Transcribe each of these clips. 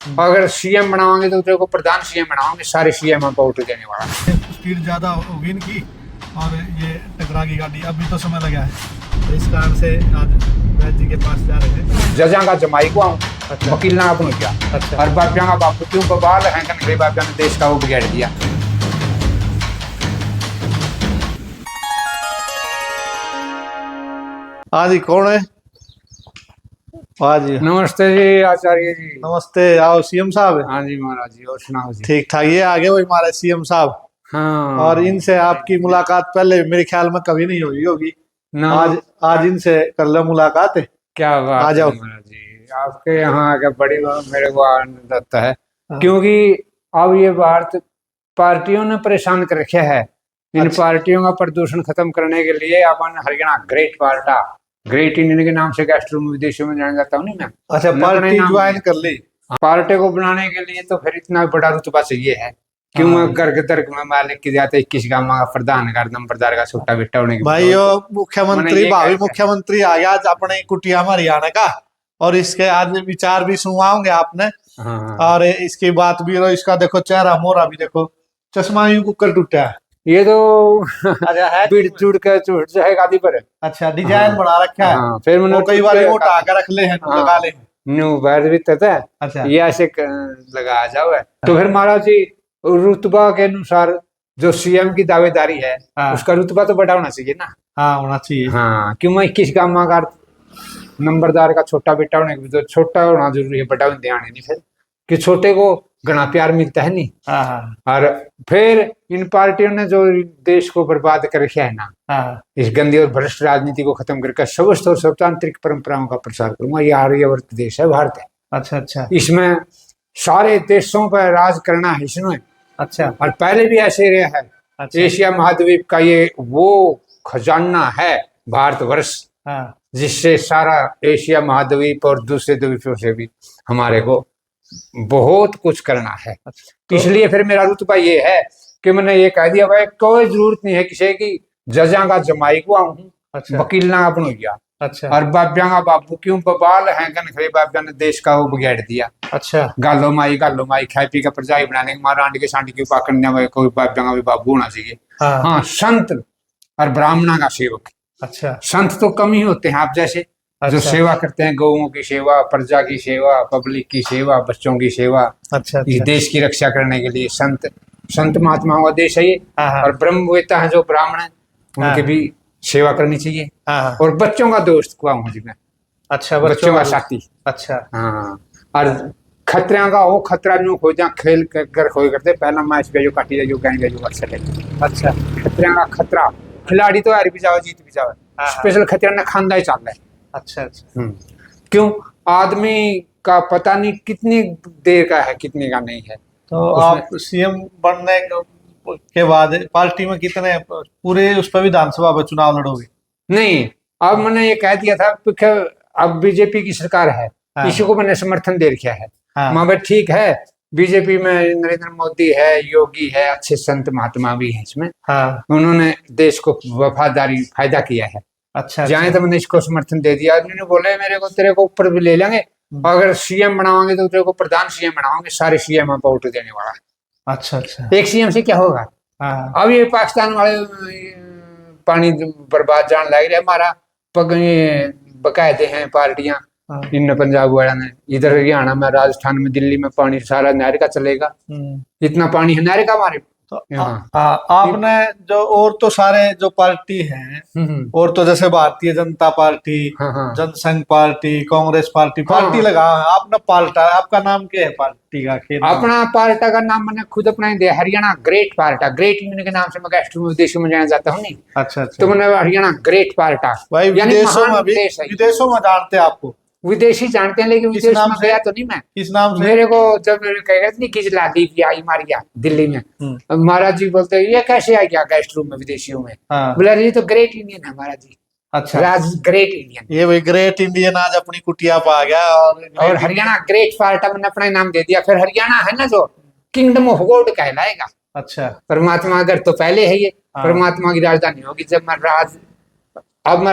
अगर सीएम बनावांगे तो तेरे को प्रधान सीएम बनावांगे, सारे सीएम हमको वोट देने वाला। स्पीड ज्यादा होगी इनकी और ये टकरा की गाड़ी अभी तो समय लगा है, तो इस कारण से आज वैद्य जी के पास जा रहे हैं। जजा का जमाई को आऊँ, अच्छा। वकील ना अपनों क्या। अच्छा। और बापिया का बापू क्यों बबाल है कि मेरे बापिया ने देश का वो बिगाड़ दिया। हाँ जी, कौन है? हाँ जी, नमस्ते जी आचार्य जी। नमस्ते। आओ सीएम साहब। हाँ जी महाराज जी, और सुनाओ जी। ठीक ठाक, ये आगे वही हमारे सीएम साहब। हाँ, और इनसे आपकी मुलाकात पहले मेरे ख्याल में कभी नहीं हुई होगी। ना आज इनसे कर लो मुलाकात। क्या बात आ जाओ। है महाराज जी, आपके यहाँ आके बड़ी मेरे को आनंद आता है, हाँ। क्योंकि अब ये भारत पार्टियों ने परेशान कर रखा है। इन अच्छा। पार्टियों का प्रदूषण खत्म करने के लिए अपन हरियाणा ग्रेट पार्टा, ग्रेट इंडियन के नाम से गैस्ट्रो में विदेशों में जाना जाता हूँ नहीं मैं। अच्छा, मैं अपने पार्टी नाम ज्वाइन कर ली। पार्टी को बनाने के लिए तो फिर इतना बड़ा रुतबा चाहिए है। क्यों हाँ। गर्ग दर्ग में मालिक की जाते 21 गांव का प्रधान कर नंबरदार का छोटा बेटा होने के भाई यो मुख्यमंत्री, मैंने ये भावी कहा। मुख्यमंत्री आ गया आज अपने कुटिया में हरियाणा का, और इसके आज विचार भी सुनवाओगे आपने। हाँ, और इसकी बात भी, और इसका देखो चेहरा मोरा भी देखो, चश्मा यूं कुकर टूटा है। ये तो अच्छा है, बीड़ चूड़ के चूड़ जाएगा आदि पर। अच्छा डिजाइन हाँ। बना रखा है। हाँ, फिर मैंने वो कई बार मोटा कर रख ले हैं, हाँ। लगा ले। न्यू बैर भी तथा है। अच्छा। ये ऐसे लगा जाओ है। तो फिर महाराज जी रुतबा के अनुसार जो सीएम की दावेदारी है, हाँ। उसका रुतबा तो बड़ा होना चाहिए ना। हाँ, होना चाहिए। हाँ, क्यों मैं 21 गांव का नंबरदार का छोटा बेटा होने के तो छोटा होना जरूरी है, बड़ा ध्यान है नहीं फिर कि छोटे को घना प्यार मिलता है नहीं। हाँ हाँ और फिर इन पार्टियों ने जो देश को बर्बाद कर रखा है ना, हाँ। इस गंदी और भ्रष्ट राजनीति को खत्म करके स्वस्थ और स्वतांत्रिक परंपराओं का प्रसार करूंगा। ये आर्यवर्त देश है, भारत है। अच्छा अच्छा इसमें सारे देशों पर राज करना है इसमें। अच्छा और पहले भी ऐसे रहा है। अच्छा। एशिया महाद्वीप का ये वो खजाना है भारतवर्ष, हाँ जिससे सारा एशिया महाद्वीप और दूसरे द्वीपों से भी हमारे को बहुत कुछ करना है। तो इसलिए फिर मेरा रुतबा ये है कि मैंने ये कह दिया भाई कोई जरूरत नहीं है किसी की जजा का जमाई को आऊं, अच्छा वकील ना अपनों गया। अच्छा और बाबिया का बापू क्यों बबाल है कनखरे बाबिया ने देश का वो बिगाड़ दिया। अच्छा। गालो माई खाई पी का प्रजा बनाने के मारा आंटी के सांटी के पाकड़ने में कोई बाबिया का भी बाबू होना चाहिए। हाँ हाँ, संत और ब्राह्मणा का सेवक। अच्छा संत तो कम ही होते हैं आप जैसे, जो अच्छा सेवा करते हैं, गौओं की सेवा, प्रजा की सेवा, पब्लिक की सेवा, बच्चों की सेवा, अच्छा इस अच्छा। देश की रक्षा करने के लिए संत महात्माओं का देश है ये। हाँ हाँ और ब्रह्मवेता है जो ब्राह्मण है, उनके हाँ। भी सेवा करनी चाहिए। हाँ और बच्चों का दोस्त हुआ हूँ जी मैं, अच्छा। बच्चों का साथी। अच्छा हाँ, और खतरा का वो खतरा न्यू खो जा खेल कर खोए करते पहला मैच गए जो काटी जो गए जो अच्छा है। अच्छा खतरा का खतरा, खिलाड़ी तो हार भी जाओ जीत भी जाओ, हाँ। स्पेशल खतरा ना खानदा ही चल रहा है। अच्छा अच्छा। क्यों आदमी का पता नहीं कितनी देर का है कितनी का नहीं है। तो आप सीएम बनने के बाद पार्टी में कितने पूरे उस पर विधानसभा में चुनाव लड़ोगे? नहीं, अब मैंने ये कह दिया था कि अब बीजेपी की सरकार है। हाँ। इसी को मैंने समर्थन दे रखा है। हाँ। मगर ठीक है, बीजेपी में नरेंद्र मोदी है, योगी है, अच्छे संत महात्मा भी हैं इसमें। हाँ। उन्होंने देश को वफादारी फायदा किया है। अच्छा जाए तो मैंने इसको समर्थन दे दिया। उन्होंने बोले मेरे को तेरे को ऊपर भी ले लेंगे, अगर सीएम बनावांगे तो तेरे को प्रधान सीएम बनावांगे, सारे सीएम हमको वोट देने वाला है। अच्छा अच्छा। एक सीएम से क्या होगा? हाँ अब ये पाकिस्तान वाले पानी बर्बाद जान लग रहा है हमारा पग, ये बकायदे हैं पार्टियां हाँ। इन पंजाब वाला ने, इधर हरियाणा में, राजस्थान में, दिल्ली में पानी सारा नहर का चलेगा। इतना पानी है नहर का हमारे तो यहाँ। आपने जो और तो सारे जो पार्टी हैं, और तो जैसे भारतीय जनता पार्टी, हाँ हाँ। जनसंघ पार्टी, कांग्रेस पार्टी हाँ। लगा है, आपने पाल्टा, आपका नाम क्या है पार्टी का? अपना पार्टा का नाम मैंने खुद अपना ही दिया, हरियाणा ग्रेट पार्टा। ग्रेट इंडियन के नाम से मैं गैस्ट्रो में विदेशों में जाना जाता हूँ नहीं। अच्छा अच्छा। तो मैंने हरियाणा ग्रेट पार्टा। भाई विदेशों में जानते हैं आपको? विदेशी जानते हैं, लेकिन विदेश में गया तो नहीं मैं। किस नाम से? मेरे को जब कहेगा नहीं किजला दीप आई मार गया दिल्ली में, महाराज जी बोलते ये कैसे आ गया गेस्ट रूम में विदेशियों में? हाँ। बोला ये तो ग्रेट इंडियन है महाराज जी। अच्छा। राज ग्रेट इंडियन, ये भाई ग्रेट इंडियन आज अपनी कुटिया पर आ गया। और हरियाणा ग्रेट पार्टा मैंने अपना नाम दे दिया। फिर हरियाणा है ना जो किंगडम ऑफ गॉड कहलाएगा। अच्छा। परमात्मा अगर तो पहले है ये, परमात्मा की राजधानी होगी। जब मैं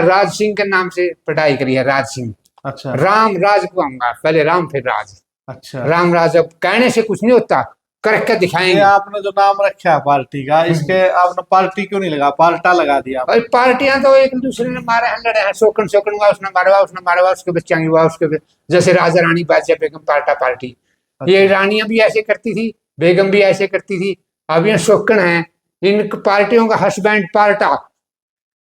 राज सिंह के नाम से पढ़ाई करी है, राज सिंह। अच्छा। राम राज को आऊंगा, पहले राम फिर राज। अच्छा, राम राज अब कहने से कुछ नहीं होता, करके ये दिखाएंगे। आपने जो नाम रखा है पार्टी का, इसके आपने पार्टी क्यों नहीं लगा, पाल्टा लगा दिया आपने? और पार्टियां तो एक दूसरे ने मारे हैं, लड़े हैं, शोकन शोकन हुआ, उसने मारा उसके बच्चा हुआ, जैसे राजा रानी बादशाह बेगम पाल्टा पार्टी। ये रानियां भी ऐसे करती थी, बेगम भी ऐसे करती थी। अब ये शोकन है, इन पार्टियों का हस्बैंड पाल्टा।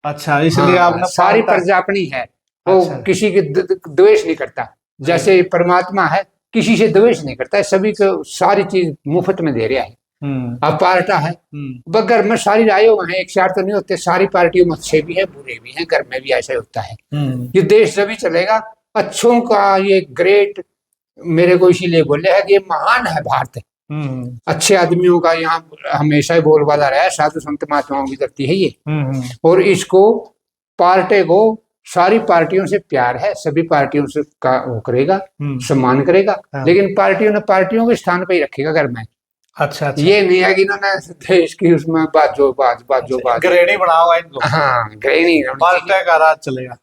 अच्छा, इसलिए हाँ, आपने सारी पाल्टा। प्रजा अपनी है, वो अच्छा। किसी के द्वेष नहीं करता। जैसे परमात्मा है, किसी से द्वेष नहीं करता है, सभी को सारी चीज मुफ्त में दे रहा है। अब पार्टा है, बगर में सारी रायों में है, एक सार तो नहीं होते, सारी पार्टियों में अच्छे भी है बुरे भी हैं, घर में भी ऐसा होता है। ये देश जब भी चलेगा अच्छों का, ये ग्रेट, मेरे को इसीलिए बोले है कि ये महान है भारत। अच्छे आदमियों का यहाँ हमेशा ही बोलबाला रहा है, साधु संत महात्माओं की धरती है ये। और इसको पार्टी को सारी पार्टियों से प्यार है, सभी पार्टियों से का वो करेगा, सम्मान करेगा, लेकिन पार्टियों ने पार्टियों के स्थान पे ही रखेगा घर में। अच्छा, ये नहीं है कि इन्होंने देश की उसमें बाजो बाज ग्रेडी बना हुआ इनको। हाँ, ग्रेनी पार्टी का राज चलेगा,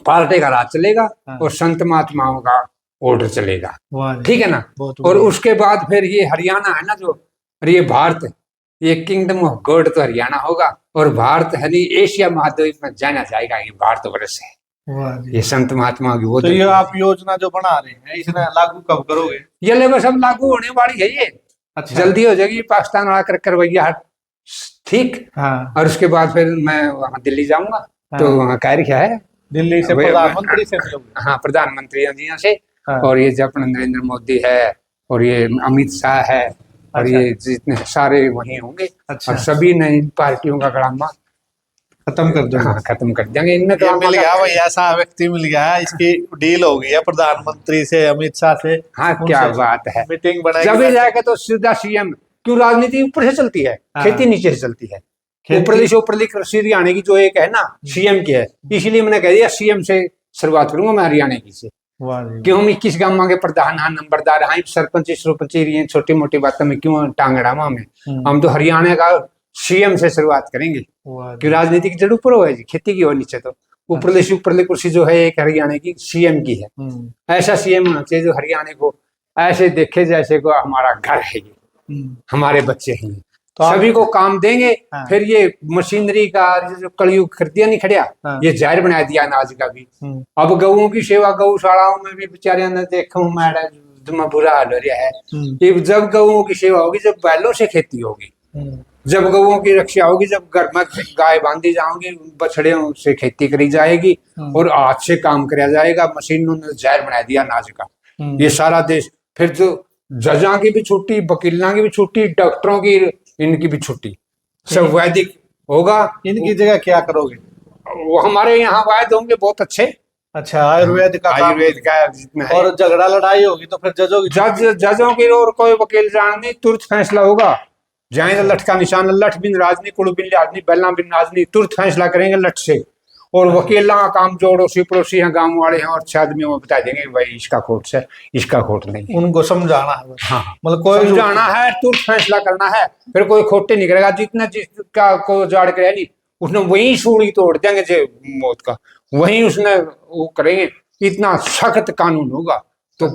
पार्टी का राज चलेगा और संत महात्माओं का ऑर्डर चलेगा, ठीक है ना। और उसके बाद फिर ये हरियाणा है ना जो, और ये भारत, ये किंगडम ऑफ गॉड तो हरियाणा होगा, और भारत है नहीं, एशिया महाद्वीप में जाना जाएगा ये भारतवर्ष है। ये संत महात्मा की वो तो ये आप योजना जो बना रहे हैं, इसमें लागू कब करोगे? ये लेबर सब लागू होने वाली है ये। अच्छा, जल्दी हो जाएगी, पाकिस्तान वाला कर करवैया, ठीक। और उसके बाद फिर मैं वहाँ दिल्ली जाऊंगा, तो वहाँ कह रखा है दिल्ली से प्रधानमंत्री से मिलोगे? हाँ, प्रधानमंत्री जी से, और ये जो अपना नरेंद्र मोदी है, और ये अमित शाह है, और ये जितने सारे वहीं होंगे। और सभी ने इन पार्टियों का गड़ामा खत्म कर देंगे। हाँ, खत्म कर देंगे। इनमें मिल गया भाई, ऐसा व्यक्ति मिल गया, इसकी डील हो गई है प्रधानमंत्री से, अमित शाह से। हाँ, क्या बात है, मीटिंग बनाई, जब भी जाएगा तो सीधा सीएम। क्यों, राजनीति ऊपर से चलती है, खेती नीचे से चलती है। ऊपरली कृषि हरियाणा की जो एक है ना, सीएम की है, इसलिए मैंने कह दिया सीएम से शुरुआत करूंगा मैं हरियाणा की से। क्यों, हम 21 गांव के प्रधान हाँ, नंबरदार हाँ, सरपंच छोटी मोटी बातों में क्यों टांगड़ा में, हम तो हरियाणा का सीएम से शुरुआत करेंगे। कि राजनीति की जड़ ऊपर हो है जी, खेती की हो नीचे, तो ऊपरली कुर्सी जो है एक हरियाणा की सीएम की है। ऐसा सीएम होना चाहिए जो हरियाणा को ऐसे देखे जैसे को हमारा घर है ये, हमारे बच्चे हैं, तो सभी को काम देंगे। फिर ये मशीनरी का जो कलयुग कर दिया नहीं खड़िया, ये जाहिर बना दिया अनाज का भी। अब गऊओं की सेवा, गौशालाओं में भी बेचारे ने देखा हूँ मैं, बुरा हाल हो रहा है। जब गऊओं की सेवा होगी, जब बैलों से खेती होगी, जब गऊओं की रक्षा होगी, जब घर में गाय बांधी जाओगी, बछड़ों से खेती करी जाएगी, और हाथ से काम कराया जाएगा। मशीनों ने जाहिर बना दिया अनाज का ये सारा देश। फिर जो जजा की भी छुट्टी, वकीलों की भी छुट्टी, डॉक्टरों की, इनकी भी छुट्टी, सब वैदिक होगा। इनकी जगह क्या करोगे? वो हमारे यहाँ वैद होंगे बहुत अच्छे। अच्छा, आयुर्वेद का जितना है। और झगड़ा लड़ाई होगी तो फिर जजों की और कोई वकील जान नहीं, तुरंत फैसला होगा। जाए लठ का निशान, लठ बिन राजनी, कुड़ बिन राजनी, बैला बिन राजनी, तुरंत फैसला करेंगे लठ से। और वकील का काम जो अड़ोसी पड़ोसी हैं, गांव वाले हैं, और 6 आदमियों में बता देंगे भाई इसका खोट है, इसका खोट नहीं। उनको समझाना है। हाँ, मतलब कोई समझाना है, तुरंत फैसला करना है, फिर कोई खोटे नहीं करेगा। जितना जिसका को जाड़ करे नहीं, उसने वही सूढ़ी तोड़ देंगे जे मौत का, वही उसने वो करेंगे। इतना सख्त कानून होगा तो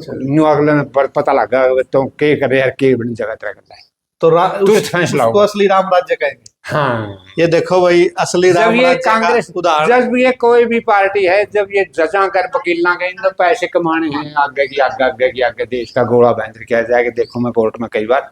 अगले पता लगा तो के करे यार, के बड़ी जगह तरह करता है, तो फैसला होगा। असली राम राज्य कहेंगे। हाँ, ये देखो भाई, असली राम राज्य कांग्रेस, जब ये कोई भी पार्टी है, जब ये जजा कर वकीलना के इन पैसे कमाने हैं, आगे देश का घोड़ा बैंड किया जाएगा। देखो मैं कोर्ट में कई बार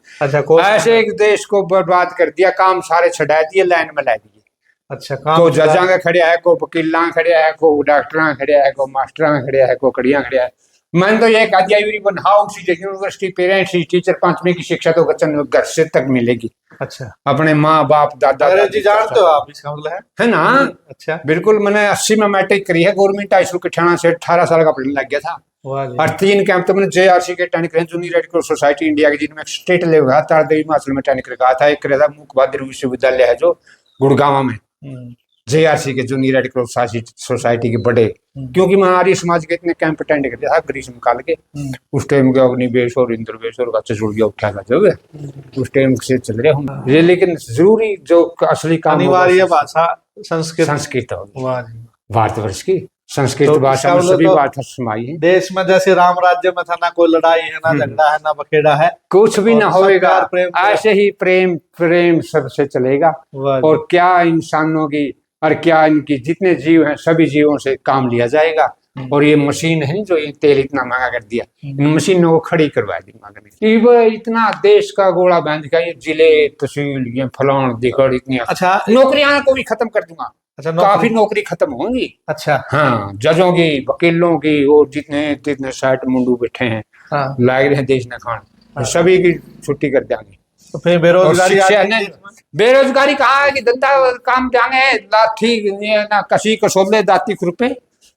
ऐसे एक देश को बर्बाद कर दिया, काम सारे छड़ा दिए, लाइन में ला दिए। अच्छा, को जजा का खड़े है, को वकील खड़े है, को डॉक्टर खड़े है, को मास्टर खड़े है, को कड़िया खड़े है। मैंने तो ये कहा दिया, यूनिवर्सिटी पेरेंट्स टीचर 5वीं की शिक्षा तो बच्चों घर से तक मिलेगी। अच्छा, अपने माँ बाप दादा जी जानते हो आप, इसका मतलब है ना। अच्छा, बिल्कुल। मैंने 80 में मैट्रिक करी है, गवर्नमेंट हाई स्कूल किठाना से 18 साल का पढ़ने लग गया था। और 3 कैंप तो मैंने JRC के tannic junior red cross society India के, जिनमें स्टेट लेवल था, तारदेवी हिमाचल में टैनिक रखा था। एक मूक बहादुर विश्वविद्यालय है जो गुड़गांव में, JRC के जूनियर रेड क्रॉस सोसाइटी के बड़े, क्योंकि मैं आर्य समाज के इतने कैंप अटेंड करते था ग्रीष्म काल के। उस टाइम के अग्निवेश और इंद्रवेश और बच्चे जुड़ गया उठा गए, उस टाइम से चल रहे हम ये। लेकिन जरूरी जो असली काम, अनिवार्य भाषा संस्कृत होगी भारतवर्ष की, संस्कृत तो भाषा इसका में मतलब सभी तो भाषा समाई है। देश में जैसे राम राज्य में था, ना कोई लड़ाई है, ना झगड़ा है, ना बखेड़ा है, कुछ भी और ना सब होएगा, प्यार प्रेम से। ऐसे ही प्रेम प्रेम सबसे चलेगा। वाह जी। और क्या इंसानों की और क्या इनकी जितने जीव हैं सभी जीवों से काम लिया जाएगा। और ये मशीन है जो ये तेल इतना महंगा कर दिया, इन मशीनों को खड़ी करवा दी कि वो इतना देश का गोला बांध का ये जिले तहसील ये फलान दिखड़ इतनी अच्छा नौकरियां को भी खत्म कर दूंगा। अच्छा काफी नौकरी खत्म होंगी। अच्छा हाँ, जजों की वकीलों की और जितने साइट मुंडू बैठे हैं हाँ। लाग रहे हैं देश न खान, सभी की छुट्टी कर देंगे। तो फिर और बेरोजगारी आ शिक्षा गई ने देश में। बेरोजगारी कहाँ है कि धंधा काम जाने लाठी ये ना कसी कसोले दाती खुरपे।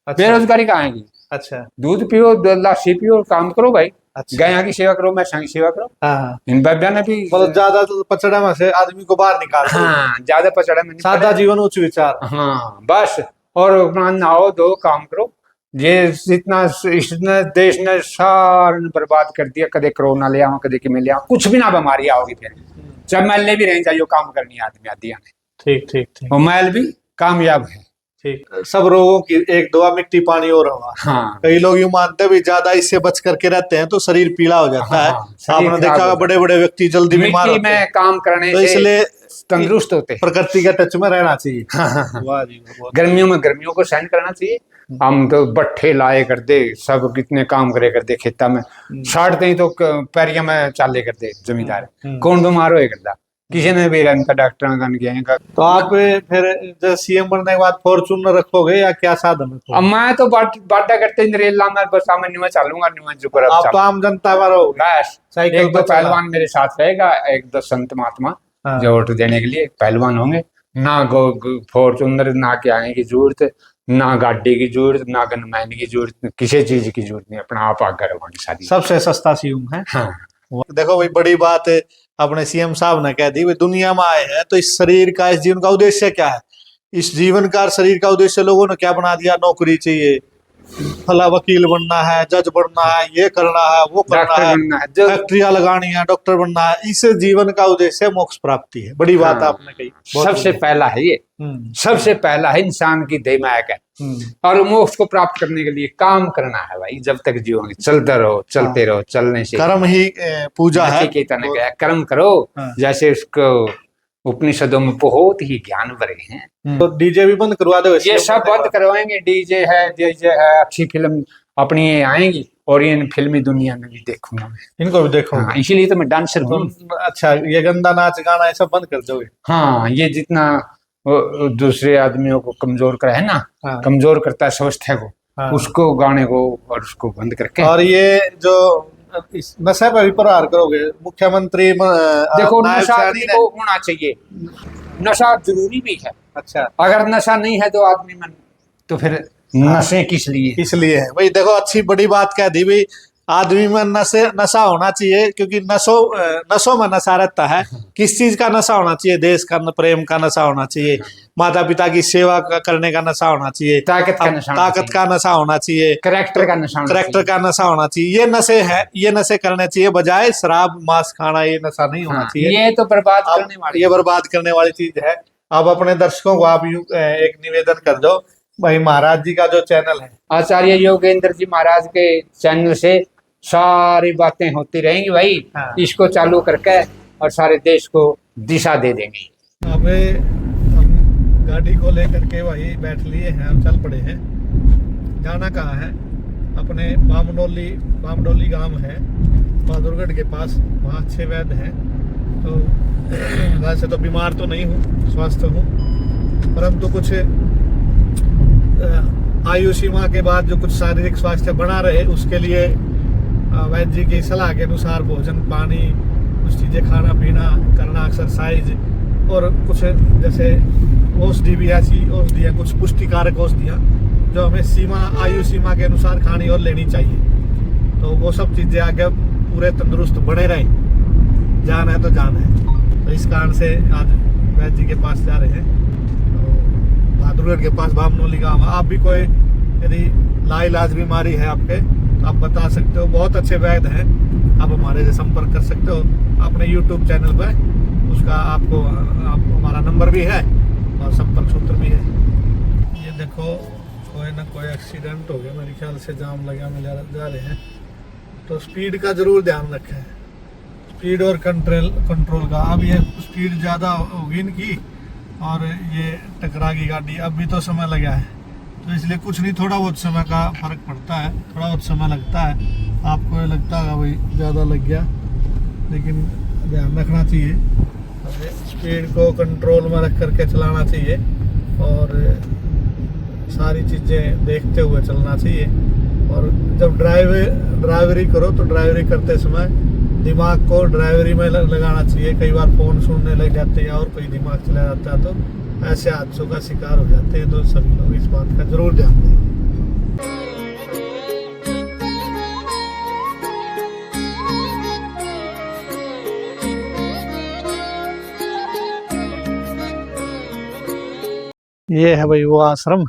अच्छा बेरोजगारी कहाँ है? अच्छा दूध पियो लाठी पियो काम करो भाई। अच्छा। गया की सेवा करो मैं की सेवा करो। हाँ इन बाब्या ने भी मतलब ज्यादा तो पचड़ा में से आदमी को बाहर निकाल दो। हाँ ज्यादा पचड़ा में नहीं सादा पड़े। जीवन उच्च विचार। हाँ बस, और अपना नहाओ दो काम करो। ये इसने देश ने सारा बर्बाद कर दिया। कदे कोरोना ले आओ कदे कि ले आओ, कुछ भी ना बीमारी आओगी फिर जब मैल भी रह जाइयो काम करनी आदमी आदि ने। ठीक ठीक ठीक। वो मैल भी कामयाब है। ठीक। सब रोगों की एक दुआ मिट्टी पानी और हवा। हाँ कई लोग यूं मानते भी ज्यादा इससे बच करके रहते हैं तो शरीर पीला हो जाता हाँ, है। शरीर आपने खराब देखा हो बड़े बड़े व्यक्ति जल्दी बीमार मिट्टी होते हैं। में काम करने तो से इसलिए तंदुरुस्त होते हैं। प्रकृति के टच में रहना चाहिए। हाँ, हाँ, हाँ। वाह जी बहुत। गर्मियों में गर्मियों को सहन करना चाहिए। हम तो बट्ठे लाए कर दे, सब कितने काम करे कर दे खेता में, छाड़ते ही तो पैरिया में चाले कर दे जमींदार। कौन बीमार होए करता? किसी ने भी इनका डॉक्टर का नहीं किया। तो आप फिर जब सीएम बनने के बाद फॉर्चूनर रखोगे या क्या साधन रखोगे? अब मैं तो बाटा करते रेला में बस मैं न्यू चलूंगा न्यू जो कर। आप तो आम जनता वाला हो बस साइकिल एक दो पर चला। पहलवान मेरे साथ रहेगा, एक दो संत महात्मा हाँ। जो वोट देने के लिए पहलवान होंगे। ना फॉर्चूनर ना के आने की जरूरत, ना गाड़ी की जरूरत, ना गनमैन की जरूरत, किसी चीज की जरूरत नहीं। अपना आप आगे रवानी सारी सबसे सस्ता सीएम है। हाँ। देखो भाई बड़ी बात है अपने सीएम साहब ने कह दी भाई दुनिया में आए हैं तो इस शरीर का इस जीवन का उद्देश्य क्या है? इस जीवन का शरीर का उद्देश्य लोगों ने क्या बना दिया? नौकरी चाहिए, फला वकील बनना है, जज बनना है, ये करना है, वो करना है, फैक्ट्रियां लगानी है, डॉक्टर बनना है। इस जीवन का उद्देश्य मोक्ष प्राप्ति है। बड़ी बात हाँ। आपने कही। सबसे पहला है ये, सबसे पहला है इंसान की दिमाग है। और मोक्ष को प्राप्त करने के लिए काम करना है भाई। जब तक जीवोगे चलते रहो, चलते रहो। चलने से कर्म ही पूजा है। कर्म करो। जैसे उसको उपनिषदों में बहुत ही ज्ञान भरे हैं। तो डीजे भी बंद करवा दो। ये सब बंद करवाएंगे। डीजे है अच्छी फिल्म अपनी आएंगी और ये फिल्मी दुनिया में भी देखूंगा मैं। इनको भी देखो। हाँ, इसीलिए तो मैं डांसर हूँ। अच्छा ये गंदा नाच गाना ये सब बंद कर दोगे? हाँ, ये जितना दूसरे आदमियों को कमजोर करा है ना। हाँ। कमजोर करता है स्वास्थ्य को। हाँ। उसको गाने को और उसको बंद करके। और ये जो इस नशा पर भी प्रहार करोगे मुख्यमंत्री देखो नशा को होना चाहिए। नशा जरूरी भी है। अच्छा अगर नशा नहीं है तो आदमी मन तो फिर नशे किस लिए? इसलिए है भाई। देखो अच्छी बड़ी बात कह दी भाई। आदमी में नशा होना चाहिए क्योंकि नशों में नशा रहता है। किस चीज का नशा होना चाहिए? देश का प्रेम का नशा होना चाहिए, माता पिता की सेवा करने का नशा होना चाहिए, ताकत का नशा होना चाहिए, करेक्टर का नशा होना चाहिए। ये नशे है, ये नशे करने चाहिए बजाय शराब मांस खाना। ये नशा नहीं होना चाहिए। ये तो बर्बाद करने वाली, ये बर्बाद करने वाली चीज है। अब अपने दर्शकों को आप एक निवेदन कर दो भाई। महाराज जी का जो चैनल है आचार्य योगेंद्र जी महाराज के चैनल से सारी बातें होती रहेंगी भाई। हाँ। इसको चालू करके और सारे देश को दिशा दे देंगे। अब हम गाड़ी को लेकर के वही बैठ लिए हैं और चल पड़े हैं। जाना कहाँ है? अपने बामडोली गांव है बहादुरगढ़ के पास। वहाँ अच्छे वैद्य हैं। तो वैसे तो बीमार तो नहीं हूँ, स्वस्थ हूँ, परंतु कुछ आयु सीमा के बाद जो कुछ शारीरिक स्वास्थ्य बना रहे उसके लिए वैद्य जी की सलाह के अनुसार भोजन पानी कुछ चीज़ें खाना पीना करना, एक्सरसाइज और कुछ जैसे औषधि भी ऐसी औषधियाँ, कुछ पुष्टिकारक औषधियाँ जो हमें आयु सीमा के अनुसार खानी और लेनी चाहिए। तो वो सब चीज़ें आगे पूरे तंदुरुस्त बने रहें। जान है तो जान है। तो इस कारण से आज वैद्य जी के पास जा रहे हैं। तो बहादुरगढ़ के पास बामनोली गाँव। आप भी कोई यदि लाइलाज बीमारी है आपके आप बता सकते हो। बहुत अच्छे वैद्य हैं। आप हमारे से संपर्क कर सकते हो अपने YouTube चैनल पर। उसका आपको हमारा नंबर भी है और संपर्क सूत्र भी है। ये देखो कोई अचानक कोई एक्सीडेंट हो गया, मेरे ख्याल से जाम लगा में जा रहे हैं। तो स्पीड का ज़रूर ध्यान रखें, स्पीड और कंट्रोल का। अब ये स्पीड ज़्यादा होगी इनकी और ये टकराएगी गाड़ी। अब भी तो समय लगा है, तो इसलिए कुछ नहीं, थोड़ा बहुत समय का फ़र्क पड़ता है, थोड़ा बहुत समय लगता है। आपको ये लगता है भाई ज़्यादा लग गया, लेकिन ध्यान रखना चाहिए, स्पीड को कंट्रोल में रख करके चलाना चाहिए और सारी चीज़ें देखते हुए चलना चाहिए। और जब ड्राइवरी करो तो ड्राइवरी करते समय दिमाग को ड्राइवरी में लगाना चाहिए। कई बार फ़ोन सुनने लग जाते हैं और कोई दिमाग चला जाता है, तो ऐसे हादसों का शिकार हो जाते हैं। तो सभी लोग इस बात का ज़रूर ध्यान दें। ये है भाई वो आश्रम,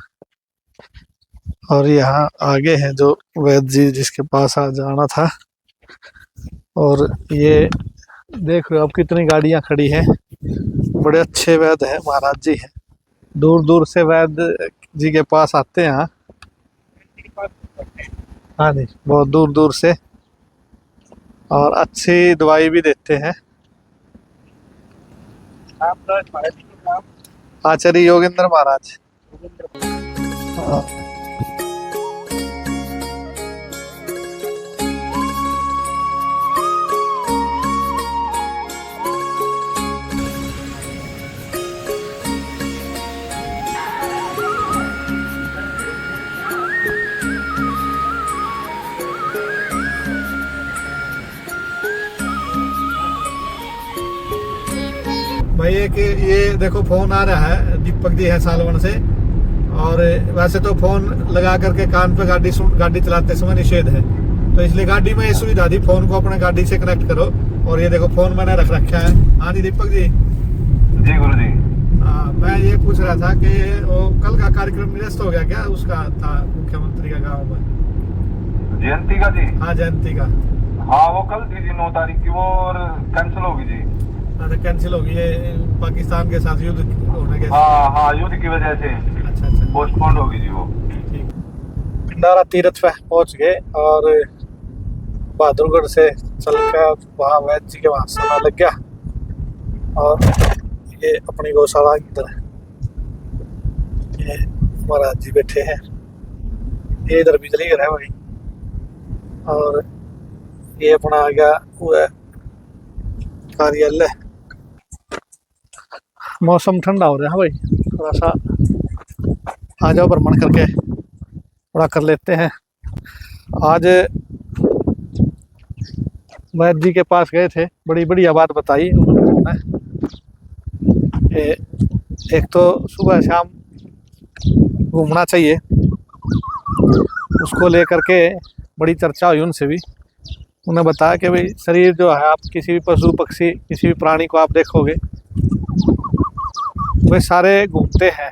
और यहाँ आगे है जो वैद्य जी जिसके पास आ जाना था। और ये देख रहे हो अब कितनी गाड़ियाँ खड़ी हैं, बड़े अच्छे वैद्य हैं, महाराज जी हैं। दूर दूर से वैद्य जी के पास आते हैं। हाँ जी, बहुत दूर दूर से, और अच्छी दवाई भी देते हैं। आचार्य योगेंद्र महाराज। हाँ। भाई ये देखो फोन आ रहा है, दीपक जी है सालवन से। और वैसे तो फोन लगा करके कान पे गाड़ी चलाते समय निषेध है, तो इसलिए गाड़ी में ये सुविधा दी, फोन को अपने गाड़ी से कनेक्ट करो। और ये देखो फोन मैंने रख रखा है। हाँ जी दीपक जी। जी गुरु जी। हाँ, मैं ये पूछ रहा था कि वो कल का कार्यक्रम निरस्त हो गया क्या? उसका था मुख्यमंत्री का गाँव में, जयंती का जी। हाँ जयंती का। हाँ वो कल थी जी 9 तारीख की, वो और कैंसिल होगी जी। कैंसिल होगी, ये पाकिस्तान के साथ युद्ध होने के। हाँ युद्ध की वजह से अच्छा पोस्टपोन होगी जी वो। ठीक। भंडारा तीर्थ पे पहुंच गए और बहादुरगढ़ से चलकर वहाँ वैद्य जी के वहाँ समय लग गया। और ये अपनी गौशाला की तरह ये महाराज जी बैठे हैं, ये इधर बिजली घर है भाई। और ये अपना आ गया वो कार्यालय। मौसम ठंडा हो रहा है भाई, थोड़ा सा आ जाओ भ्रमण करके थोड़ा कर लेते हैं। आज वैद्य जी के पास गए थे, बड़ी बढ़िया बात बताई उन्होंने। एक तो सुबह शाम घूमना चाहिए, उसको लेकर के बड़ी चर्चा हुई उनसे भी। उन्हें बताया कि भाई शरीर जो है, आप किसी भी पशु पक्षी किसी भी प्राणी को आप देखोगे वे सारे घूमते हैं।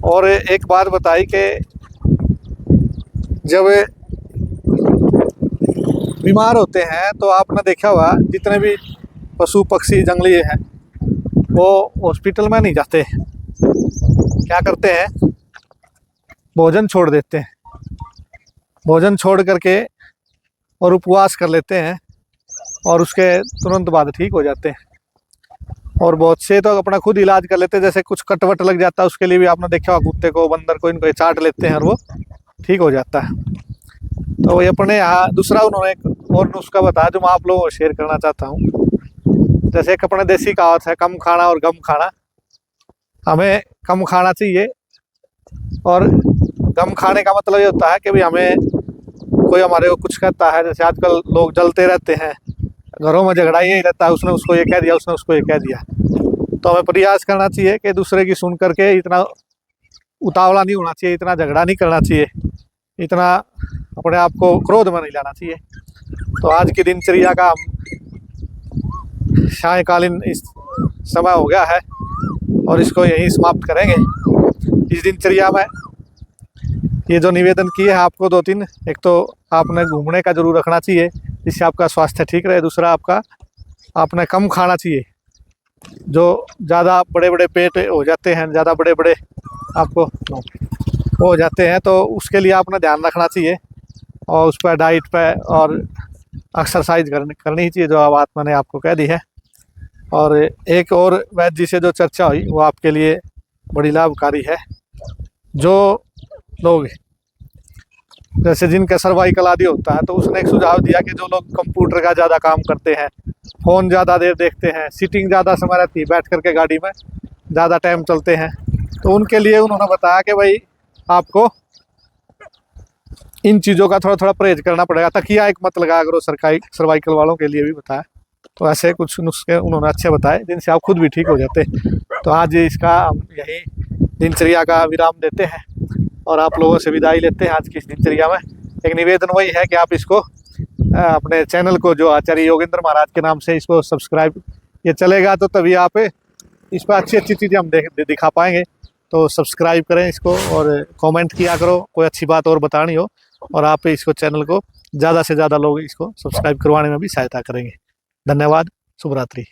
और एक बात बताई कि जब बीमार होते हैं तो आपने देखा होगा जितने भी पशु पक्षी जंगली हैं वो हॉस्पिटल में नहीं जाते, क्या करते हैं, भोजन छोड़ देते हैं, भोजन छोड़ करके और उपवास कर लेते हैं और उसके तुरंत बाद ठीक हो जाते हैं। और बहुत से तो अपना खुद इलाज कर लेते हैं, जैसे कुछ कटवट लग जाता है उसके लिए भी आपने देखा होगा कुत्ते को बंदर को इनको चाट लेते हैं और वो ठीक हो जाता है। तो ये अपने यहाँ दूसरा उन्होंने एक और नुस्खा बताया जो मैं आप लोगों को शेयर करना चाहता हूँ। जैसे एक अपने देसी कहावत है, कम खाना और गम खाना। हमें कम खाना चाहिए, और गम खाने का मतलब ये होता है कि भाई हमें कोई हमारे को कुछ कहता है, जैसे आजकल लोग जलते रहते हैं, घरों में झगड़ा यही रहता है, उसने उसको ये कह दिया, उसने उसको ये कह दिया। तो हमें प्रयास करना चाहिए कि दूसरे की सुन करके इतना उतावला नहीं होना चाहिए, इतना झगड़ा नहीं करना चाहिए, इतना अपने आप को क्रोध में नहीं लाना चाहिए। तो आज की दिनचर्या का हम सायकालीन इस समय हो गया है और इसको यहीं समाप्त करेंगे। इस दिनचर्या में ये जो निवेदन किए हैं आपको 2-3, एक तो आपने घूमने का जरूर रखना चाहिए जिससे आपका स्वास्थ्य ठीक रहे। दूसरा आपका आपने कम खाना चाहिए, जो ज़्यादा बड़े बड़े पेट हो जाते हैं, ज़्यादा बड़े बड़े आपको हो जाते हैं। तो उसके लिए अपना ध्यान रखना चाहिए और उस पर डाइट पे और एक्सरसाइज करनी ही चाहिए, जो अब आत्मा ने आपको कह दी है। और एक और वैद्य जी से जो चर्चा हुई वो आपके लिए बड़ी लाभकारी है। जो लोग जैसे जिनका सर्वाइकल आदि होता है, तो उसने एक सुझाव दिया कि जो लोग कंप्यूटर का ज़्यादा काम करते हैं, फ़ोन ज़्यादा देर देखते हैं, सीटिंग ज़्यादा समय रहती है बैठ करके गाड़ी में, ज़्यादा टाइम चलते हैं, तो उनके लिए उन्होंने बताया कि भाई आपको इन चीज़ों का थोड़ा थोड़ा परहेज करना पड़ेगा। तकिया एक मत लगाया करो, सर्वाइकल वालों के लिए भी बताया। तो ऐसे कुछ नुस्खे उन्होंने अच्छे बताए जिनसे आप खुद भी ठीक हो जाते। तो आज इसका हम यही दिनचर्या का विराम देते हैं और आप लोगों से विदाई लेते हैं। आज की इस दिनचर्या में एक निवेदन वही है कि आप इसको अपने चैनल को, जो आचार्य योगेंद्र महाराज के नाम से, इसको सब्सक्राइब, ये चलेगा तो तभी आप इस पर अच्छी अच्छी चीज़ें हम दिखा पाएंगे। तो सब्सक्राइब करें इसको और कमेंट किया करो, कोई अच्छी बात और बतानी हो, और आप इसको चैनल को ज़्यादा से ज़्यादा लोग इसको सब्सक्राइब करवाने में भी सहायता करेंगे। धन्यवाद। शुभ रात्रि।